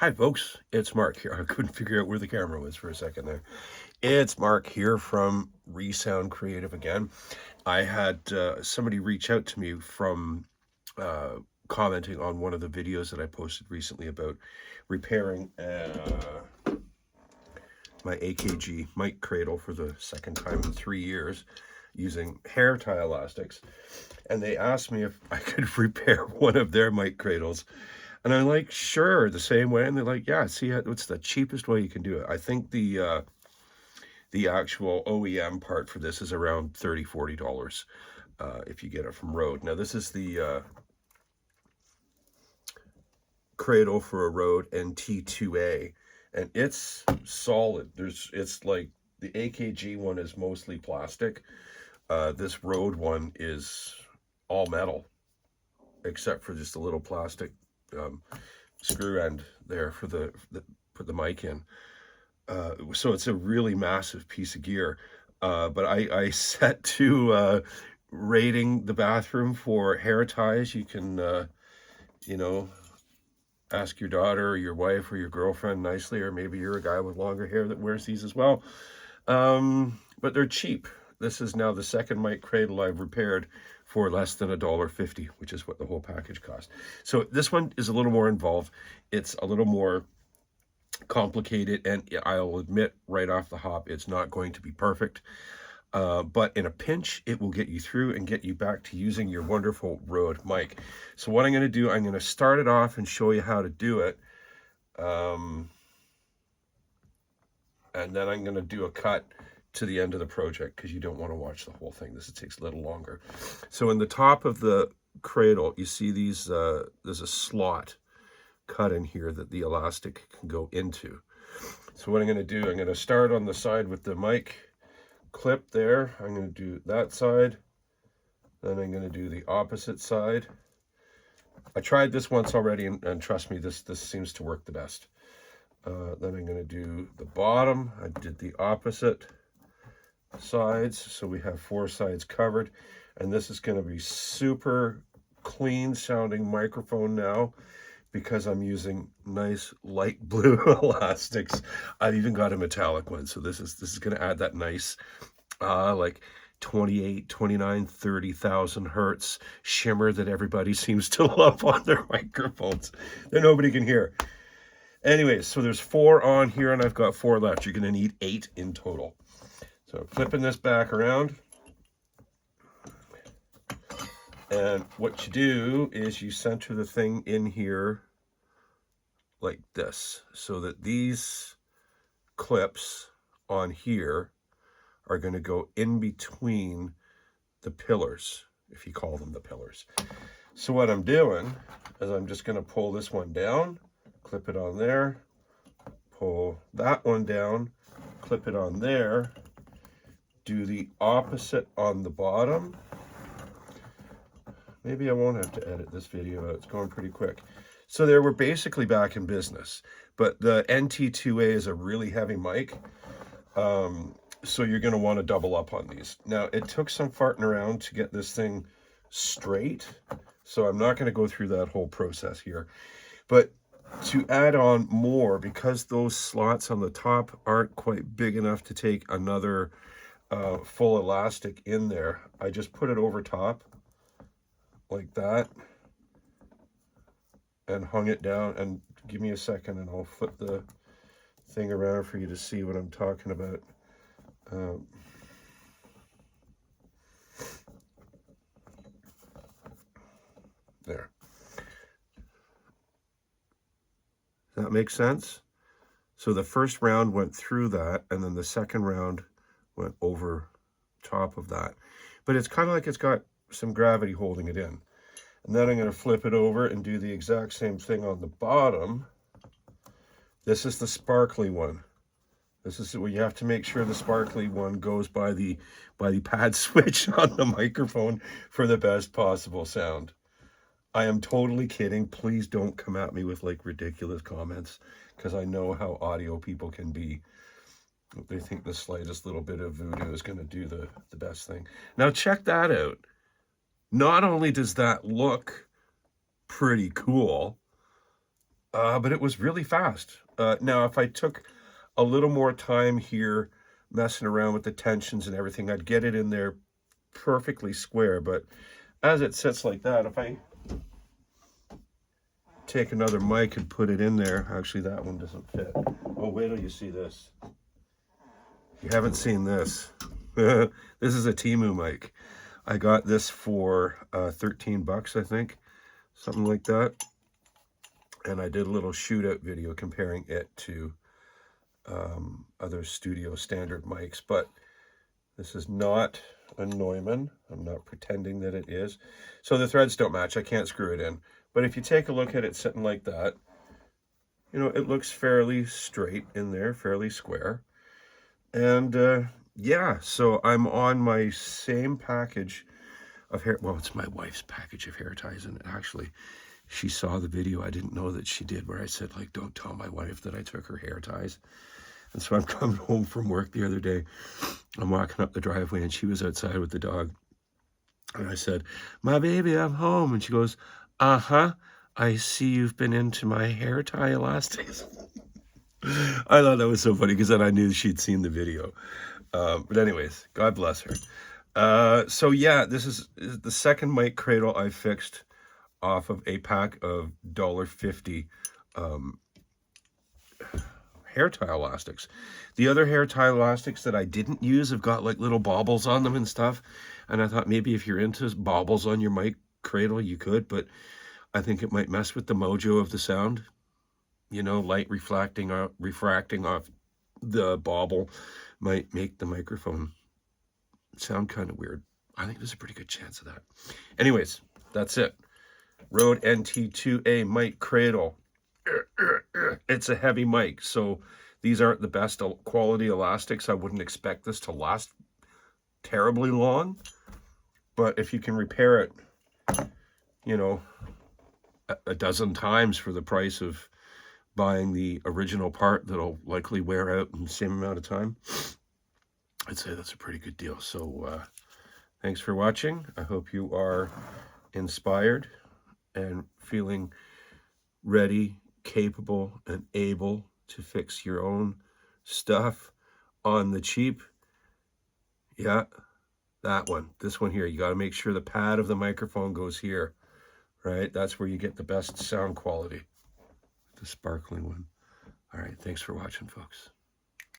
Hi folks, it's Mark here. I couldn't figure out where the camera was for a second there. It's Mark here from Resound Creative again. I had somebody reach out to me from commenting on one of the videos that I posted recently about repairing my AKG mic cradle for the second time in 3 years using hair tie elastics. And they asked me if I could repair one of their mic cradles. And I'm like, sure, the same way. And they're like, yeah, see, what's the cheapest way you can do it? I think the actual OEM part for this is around $30-40 if you get it from Rode. Now, this is the cradle for a Rode NT2A, and it's solid. It's like the AKG one is mostly plastic. This Rode one is all metal, except for just a little plastic screw end there for put the mic in. So it's a really massive piece of gear. But I set to rating the bathroom for hair ties. You can, you know, ask your daughter or your wife or your girlfriend nicely, or maybe you're a guy with longer hair that wears these as well. But they're cheap. This is now the second mic cradle I've repaired for less than $1.50, which is what the whole package cost. So this one is a little more involved. It's a little more complicated, and I'll admit right off the hop, it's not going to be perfect. But in a pinch, it will get you through and get you back to using your wonderful Rode mic. So what I'm going to do, I'm going to start it off and show you how to do it. And then I'm going to do a cut to the end of the project because you don't want to watch the whole thing. This takes a little longer. So in the top of the cradle, you see these, there's a slot cut in here that the elastic can go into. So what I'm going to do, I'm going to start on the side with the mic clip there. I'm going to do that side. Then I'm going to do the opposite side. I tried this once already, and trust me, this seems to work the best. Then I'm going to do the bottom. I did the opposite sides, so we have 4 sides covered, and this is going to be super clean sounding microphone now because I'm using nice light blue elastics. I've even got a metallic one, so this is going to add that nice like 28, 29, 30,000 hertz shimmer that everybody seems to love on their microphones that nobody can hear. Anyways, so there's 4 on here, and I've got 4 left. You're going to need 8 in total. So flipping this back around. And what you do is you center the thing in here like this, so that these clips on here are going to go in between the pillars, if you call them the pillars. So what I'm doing is I'm just going to pull this one down, clip it on there, pull that one down, clip it on there, do the opposite on the bottom. Maybe I won't have to edit this video out. It's going pretty quick. So there, we're basically back in business. But the NT2A is a really heavy mic. So you're going to want to double up on these. Now, it took some farting around to get this thing straight. So I'm not going to go through that whole process here. But to add on more, because those slots on the top aren't quite big enough to take another full elastic in there, I just put it over top like that and hung it down. And give me a second and I'll flip the thing around for you to see what I'm talking about. There. Does that make sense? So the first round went through that, and then the second round went over top of that. But it's kind of like it's got some gravity holding it in. And then I'm going to flip it over and do the exact same thing on the bottom. This is the sparkly one. This is where you have to make sure the sparkly one goes by the pad switch on the microphone for the best possible sound. I am totally kidding. Please don't come at me with like ridiculous comments, because I know how audio people can be. They think the slightest little bit of voodoo is going to do the best thing. Now check that out. Not only does that look pretty cool, but it was really fast. Now, if I took a little more time here messing around with the tensions and everything, I'd get it in there perfectly square. But as it sits like that, if I take another mic and put it in there, actually that one doesn't fit. Oh, wait till you see this. You haven't seen this. This is a Temu mic. I got this for 13 bucks, I think, something like that. And I did a little shootout video comparing it to other studio standard mics, but this is not a Neumann. I'm not pretending that it is. So the threads don't match. I can't screw it in. But if you take a look at it sitting like that, you know, it looks fairly straight in there, fairly square. And yeah, so I'm on my same package of hair. Well, it's my wife's package of hair ties, and actually she saw the video. I didn't know that she did, where I said, like, don't tell my wife that I took her hair ties. And so I'm coming home from work the other day. I'm walking up the driveway, and she was outside with the dog. And I said, my baby, I'm home. And she goes, uh-huh, I see you've been into my hair tie elastics. I thought that was so funny because then I knew she'd seen the video. But anyways, God bless her. So yeah, this is the second mic cradle I fixed off of a pack of $1.50 hair tie elastics. The other hair tie elastics that I didn't use have got like little baubles on them and stuff. And I thought maybe if you're into baubles on your mic cradle, you could, but I think it might mess with the mojo of the sound. You know, light refracting off the bauble might make the microphone sound kind of weird. I think there's a pretty good chance of that. Anyways, that's it. Rode NT2A mic cradle. It's a heavy mic, so these aren't the best quality elastics. I wouldn't expect this to last terribly long, but if you can repair it, you know, a dozen times for the price of buying the original part that'll likely wear out in the same amount of time, I'd say that's a pretty good deal. So thanks for watching. I hope you are inspired and feeling ready, capable, and able to fix your own stuff on the cheap. Yeah, that one. This one here. You got to make sure the pad of the microphone goes here, right? That's where you get the best sound quality. The sparkling one. All right, thanks for watching, folks.